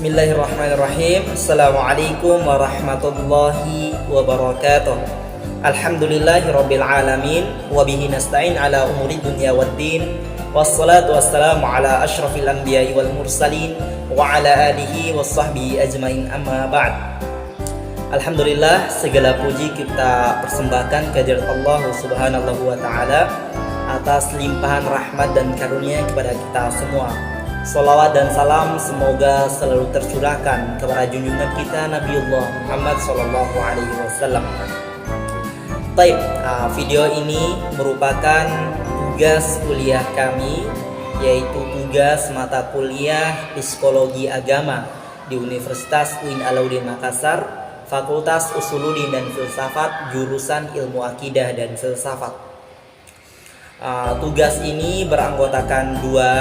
Bismillahirrahmanirrahim. Assalamualaikum warahmatullahi wabarakatuh. Alhamdulillahirabbil alamin wa bihi nasta'in ala umuri dunya waddin. Wassalatu wassalamu ala asyrafil anbiya'i wal mursalin wa ala alihi wassahbihi ajmain, amma ba'd. Alhamdulillah, segala puji kita persembahkan kehadirat Allah Subhanahu wa taala atas limpahan rahmat dan karunia kepada kita semua. Salawat dan salam semoga selalu tercurahkan kepada junjungan kita Nabiullah Muhammad sallallahu alaihi wasallam. Baik, video ini merupakan tugas kuliah kami, yaitu tugas mata kuliah Psikologi Agama di Universitas UIN Alauddin Makassar, Fakultas Usuluddin dan Filsafat, jurusan Ilmu Akidah dan Filsafat. Tugas ini beranggotakan dua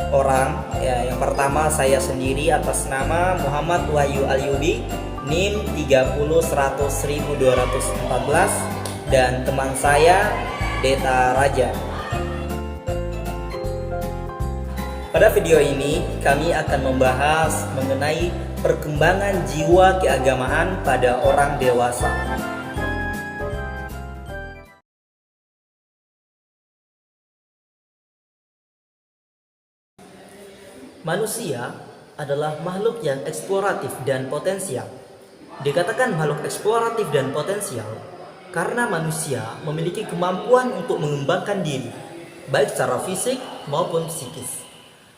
orang, ya. Yang pertama saya sendiri atas nama Muhammad Wahyu Alyubi, NIM 30100214, dan teman saya Deta Raja. Pada video ini kami akan membahas mengenai perkembangan jiwa keagamaan pada orang dewasa. Manusia adalah makhluk yang eksploratif dan potensial. Dikatakan makhluk eksploratif dan potensial karena manusia memiliki kemampuan untuk mengembangkan diri, baik secara fisik maupun psikis.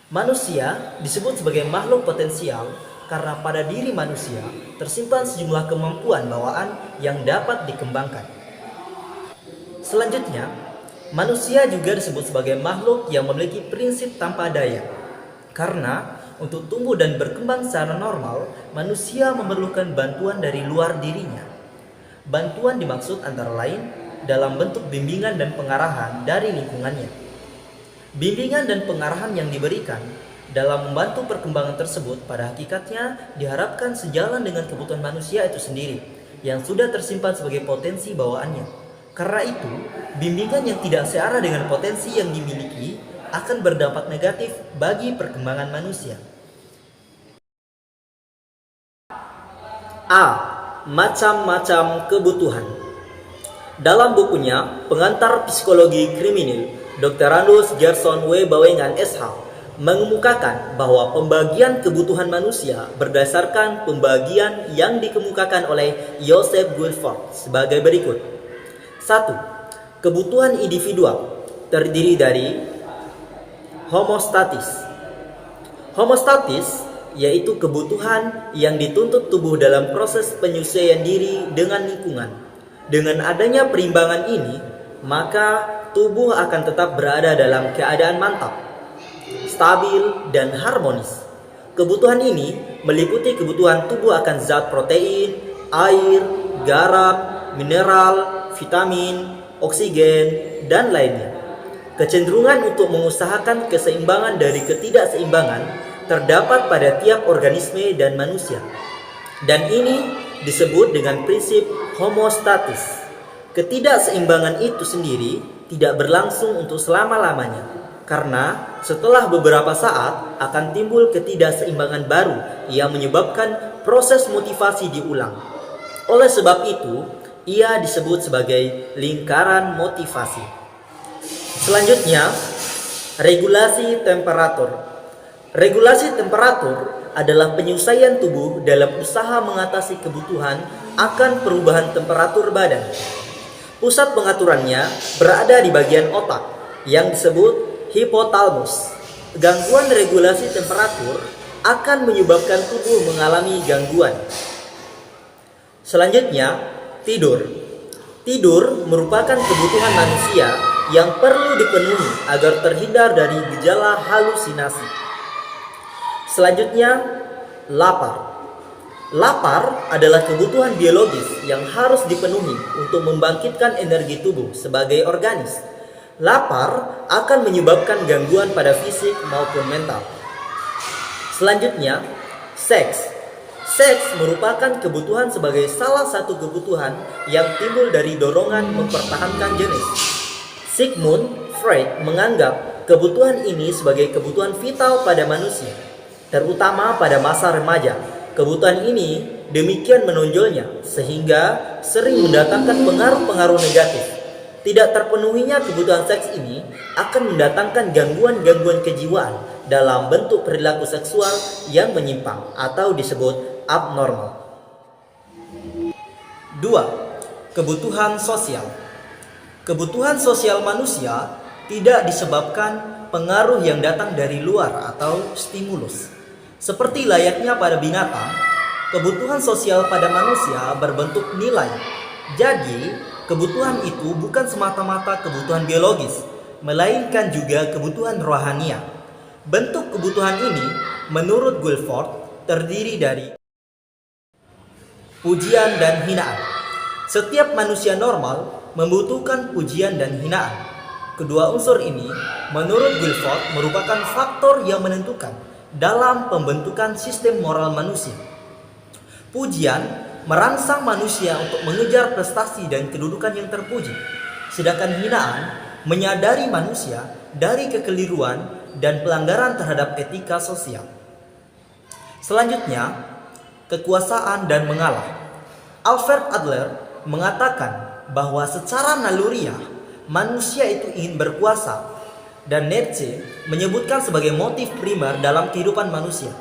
Manusia disebut sebagai makhluk potensial karena pada diri manusia tersimpan sejumlah kemampuan bawaan yang dapat dikembangkan. Selanjutnya, manusia juga disebut sebagai makhluk yang memiliki prinsip tanpa daya. Karena untuk tumbuh dan berkembang secara normal, manusia memerlukan bantuan dari luar dirinya. Bantuan dimaksud antara lain dalam bentuk bimbingan dan pengarahan dari lingkungannya. Bimbingan dan pengarahan yang diberikan dalam membantu perkembangan tersebut pada hakikatnya diharapkan sejalan dengan kebutuhan manusia itu sendiri yang sudah tersimpan sebagai potensi bawaannya. Karena itu, bimbingan yang tidak searah dengan potensi yang dimiliki akan berdampak negatif bagi perkembangan manusia. A. Macam-macam kebutuhan. Dalam bukunya Pengantar Psikologi Kriminal, Dr. Randus Gerson W. Bawengan SH mengemukakan bahwa pembagian kebutuhan manusia berdasarkan pembagian yang dikemukakan oleh Joseph Guilford sebagai berikut. 1. Kebutuhan individual terdiri dari homostatis. Homostatis yaitu kebutuhan yang dituntut tubuh dalam proses penyesuaian diri dengan lingkungan. Dengan adanya perimbangan ini, maka tubuh akan tetap berada dalam keadaan mantap, stabil, dan harmonis. Kebutuhan ini meliputi kebutuhan tubuh akan zat protein, air, garam, mineral, vitamin, oksigen, dan lainnya. Kecenderungan untuk mengusahakan keseimbangan dari ketidakseimbangan terdapat pada tiap organisme dan manusia. Dan ini disebut dengan prinsip homostatis. Ketidakseimbangan itu sendiri tidak berlangsung untuk selama-lamanya, karena setelah beberapa saat akan timbul ketidakseimbangan baru yang menyebabkan proses motivasi diulang. Oleh sebab itu, ia disebut sebagai lingkaran motivasi. Selanjutnya, regulasi temperatur. Regulasi temperatur adalah penyesuaian tubuh dalam usaha mengatasi kebutuhan akan perubahan temperatur badan. Pusat pengaturannya berada di bagian otak yang disebut hipotalamus. Gangguan regulasi temperatur akan menyebabkan tubuh mengalami gangguan. Selanjutnya, tidur. Tidur merupakan kebutuhan manusia yang perlu dipenuhi agar terhindar dari gejala halusinasi. Selanjutnya, lapar. Lapar adalah kebutuhan biologis yang harus dipenuhi untuk membangkitkan energi tubuh sebagai organis. Lapar akan menyebabkan gangguan pada fisik maupun mental. Selanjutnya, seks. Seks merupakan kebutuhan sebagai salah satu kebutuhan yang timbul dari dorongan mempertahankan jenis. Sigmund Freud menganggap kebutuhan ini sebagai kebutuhan vital pada manusia. terutama pada masa remaja. Kebutuhan ini demikian menonjolnya sehingga sering mendatangkan pengaruh-pengaruh negatif. Tidak terpenuhinya kebutuhan seks ini akan mendatangkan gangguan-gangguan kejiwaan dalam bentuk perilaku seksual yang menyimpang atau disebut abnormal. 2. Kebutuhan sosial. Kebutuhan sosial manusia tidak disebabkan pengaruh yang datang dari luar atau stimulus. Seperti layaknya pada binatang, kebutuhan sosial pada manusia berbentuk nilai. Jadi, kebutuhan itu bukan semata-mata kebutuhan biologis, melainkan juga kebutuhan rohania. Bentuk kebutuhan ini, menurut Guilford, terdiri dari pujian dan hinaan. Setiap manusia normal membutuhkan pujian dan hinaan. Kedua unsur ini, menurut Guilford, merupakan faktor yang menentukan dalam pembentukan sistem moral manusia. Pujian merangsang manusia untuk mengejar prestasi dan kedudukan yang terpuji, sedangkan hinaan menyadari manusia dari kekeliruan dan pelanggaran terhadap etika sosial. Selanjutnya, kekuasaan dan mengalah. Alfred Adler mengatakan bahwa secara naluriah manusia itu ingin berkuasa, dan Nietzsche menyebutkan sebagai motif primer dalam kehidupan manusia.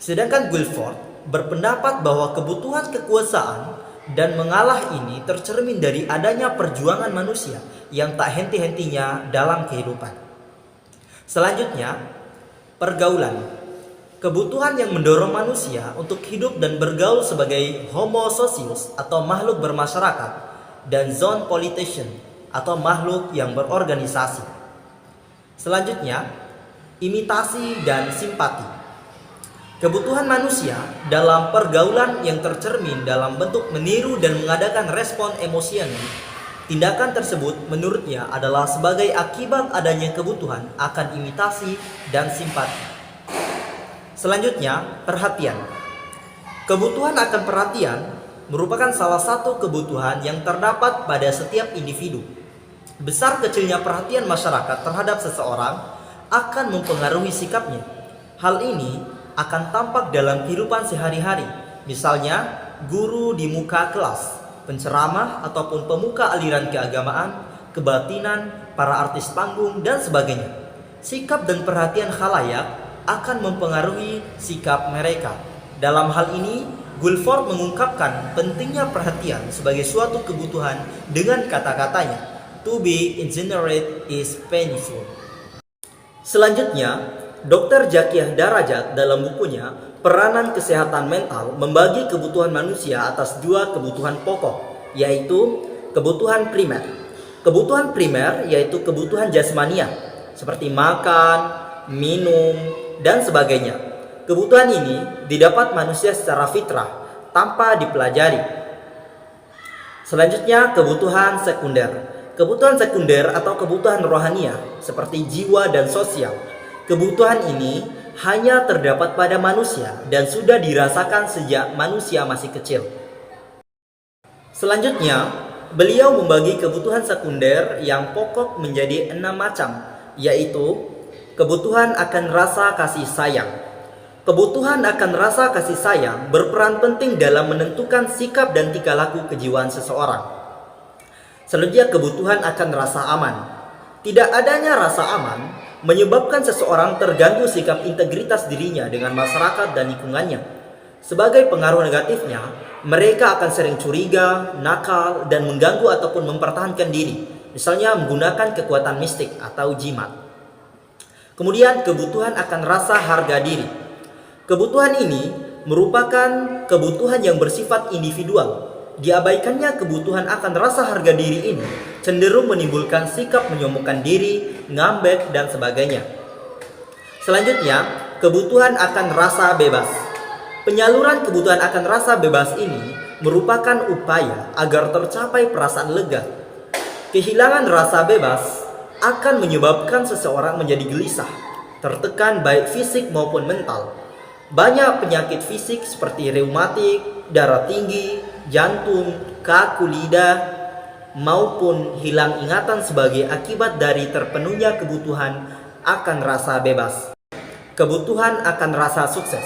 Sedangkan Guilford berpendapat bahwa kebutuhan kekuasaan dan mengalah ini tercermin dari adanya perjuangan manusia yang tak henti-hentinya dalam kehidupan. Selanjutnya, pergaulan. Kebutuhan yang mendorong manusia untuk hidup dan bergaul sebagai homo socius atau makhluk bermasyarakat, dan zone politician atau makhluk yang berorganisasi. Selanjutnya, imitasi dan simpati. Kebutuhan manusia dalam pergaulan yang tercermin dalam bentuk meniru dan mengadakan respon emosional. Tindakan tersebut menurutnya adalah sebagai akibat adanya kebutuhan akan imitasi dan simpati. Selanjutnya, perhatian. Kebutuhan akan perhatian merupakan salah satu kebutuhan yang terdapat pada setiap individu. Besar kecilnya perhatian masyarakat terhadap seseorang akan mempengaruhi sikapnya. Hal ini akan tampak dalam kehidupan sehari-hari. Misalnya, guru di muka kelas, penceramah ataupun pemuka aliran keagamaan, kebatinan, para artis panggung, dan sebagainya. Sikap dan perhatian khalayak akan mempengaruhi sikap mereka. Dalam hal ini, Guilford mengungkapkan pentingnya perhatian sebagai suatu kebutuhan dengan kata-katanya, "To be ingenerate is painful." Selanjutnya, Dr. Zakiyah Darajat dalam bukunya Peranan Kesehatan Mental membagi kebutuhan manusia atas dua kebutuhan pokok, yaitu kebutuhan primer. Kebutuhan primer yaitu kebutuhan jasmania, seperti makan, minum, dan sebagainya. Kebutuhan ini didapat manusia secara fitrah tanpa dipelajari. Selanjutnya, kebutuhan sekunder. Kebutuhan sekunder atau kebutuhan rohania seperti jiwa dan sosial. Kebutuhan ini hanya terdapat pada manusia dan sudah dirasakan sejak manusia masih kecil. Selanjutnya, beliau membagi kebutuhan sekunder yang pokok menjadi 6 macam, yaitu kebutuhan akan rasa kasih sayang. Kebutuhan akan rasa kasih sayang berperan penting dalam menentukan sikap dan tingkah laku kejiwaan seseorang. Selanjutnya, kebutuhan akan rasa aman. Tidak adanya rasa aman menyebabkan seseorang terganggu sikap integritas dirinya dengan masyarakat dan lingkungannya. Sebagai pengaruh negatifnya, mereka akan sering curiga, nakal, dan mengganggu ataupun mempertahankan diri, misalnya menggunakan kekuatan mistik atau jimat. Kemudian, kebutuhan akan rasa harga diri. Kebutuhan ini merupakan kebutuhan yang bersifat individual. Diabaikannya kebutuhan akan rasa harga diri ini cenderung menimbulkan sikap menyombongkan diri, ngambek, dan sebagainya. Selanjutnya, kebutuhan akan rasa bebas. Penyaluran kebutuhan akan rasa bebas ini merupakan upaya agar tercapai perasaan lega. Kehilangan rasa bebas akan menyebabkan seseorang menjadi gelisah, tertekan baik fisik maupun mental. Banyak penyakit fisik seperti reumatik, darah tinggi, jantung, kaku lidah, maupun hilang ingatan sebagai akibat dari terpenuhnya kebutuhan akan rasa bebas. kebutuhan akan rasa sukses.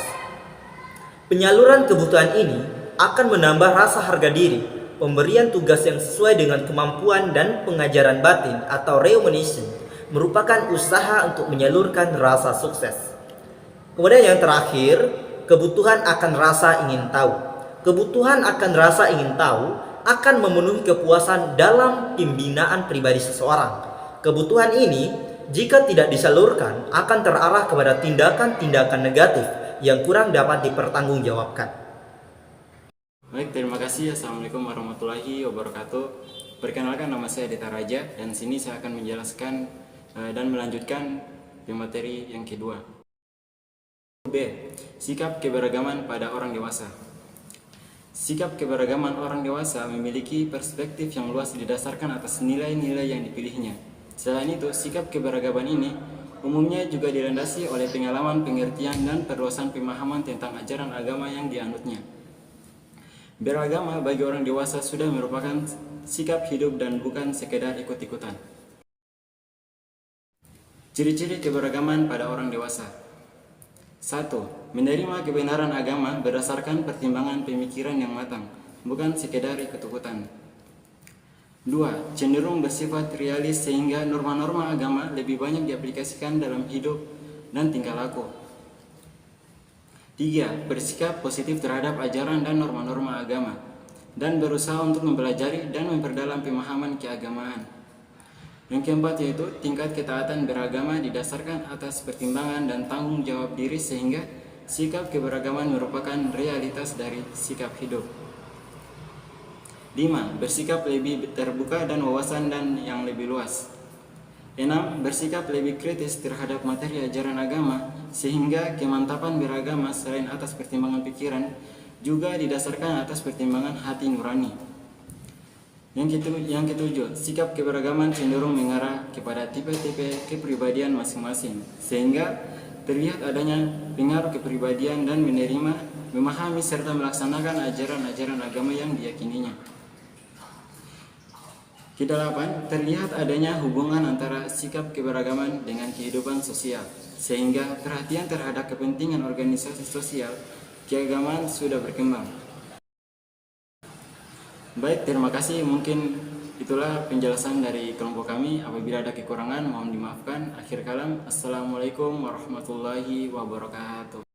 Penyaluran kebutuhan ini akan menambah rasa harga diri, pemberian tugas yang sesuai dengan kemampuan dan pengajaran batin atau remuneration merupakan usaha untuk menyalurkan rasa sukses. Kemudian yang terakhir, kebutuhan akan rasa ingin tahu. Kebutuhan akan rasa ingin tahu akan memenuhi kepuasan dalam pembinaan pribadi seseorang. Kebutuhan ini jika tidak disalurkan akan terarah kepada tindakan-tindakan negatif yang kurang dapat dipertanggungjawabkan. Baik, terima kasih. Assalamualaikum warahmatullahi wabarakatuh. Perkenalkan, nama saya Dita Raja, dan sini saya akan menjelaskan dan melanjutkan materi yang kedua. B. Sikap keberagaman pada orang dewasa. Sikap keberagaman orang dewasa memiliki perspektif yang luas didasarkan atas nilai-nilai yang dipilihnya. Selain itu, sikap keberagaman ini umumnya juga dilandasi oleh pengalaman, pengertian, dan perluasan pemahaman tentang ajaran agama yang dianutnya. Beragama bagi orang dewasa sudah merupakan sikap hidup dan bukan sekedar ikut-ikutan. Ciri-ciri keberagaman pada orang dewasa. 1. Menerima kebenaran agama berdasarkan pertimbangan pemikiran yang matang, bukan sekedar ikut-ikutan. 2. Cenderung bersifat realis sehingga norma-norma agama lebih banyak diaplikasikan dalam hidup dan tingkah laku. 3. Bersikap positif terhadap ajaran dan norma-norma agama dan berusaha untuk mempelajari dan memperdalam pemahaman keagamaan. Yang keempat yaitu tingkat ketaatan beragama didasarkan atas pertimbangan dan tanggung jawab diri sehingga sikap keberagaman merupakan realitas dari sikap hidup. 5. Bersikap lebih terbuka dan wawasan dan yang lebih luas. 6. Bersikap lebih kritis terhadap materi ajaran agama sehingga kemantapan beragama selain atas pertimbangan pikiran juga didasarkan atas pertimbangan hati nurani. Yang ketujuh, sikap keberagaman cenderung mengarah kepada tipe-tipe kepribadian masing-masing sehingga terlihat adanya pengaruh kepribadian dan menerima, memahami serta melaksanakan ajaran-ajaran agama yang diyakininya. Kedelapan, terlihat adanya hubungan antara sikap keberagaman dengan kehidupan sosial, sehingga perhatian terhadap kepentingan organisasi sosial keagamaan sudah berkembang. Baik, terima kasih. Mungkin itulah penjelasan dari kelompok kami. Apabila ada kekurangan, mohon dimaafkan. Akhir kalam, Assalamualaikum warahmatullahi wabarakatuh.